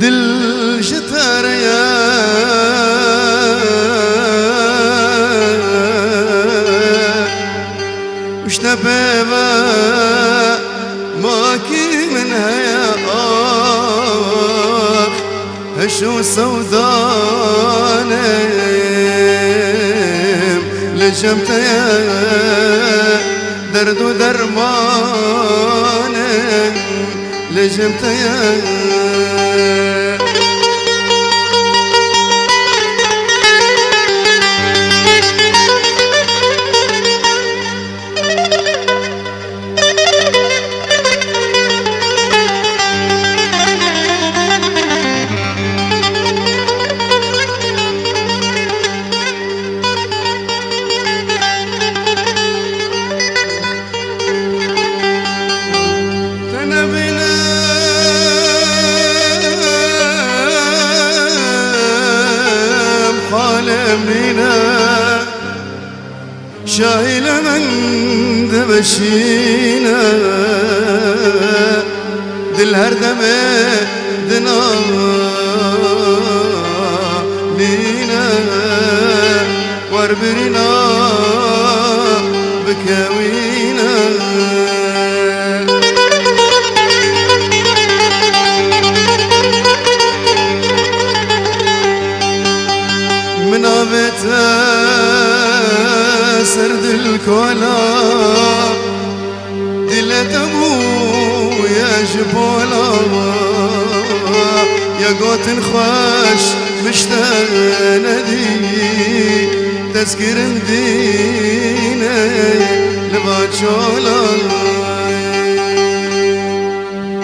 دل شتاريا وشتبيبا ماكي منها يا آخ هشو سودانم لجمت يا درد ودرمانم لجمت يا منا شايل من دبشينا دل هردمه دنا لينا وربرنا بكاوينا من عبتا سرد الكولا دلت ابو يا جبولا يا قوت خوش مشتاق تذكر مدينة لباتشولا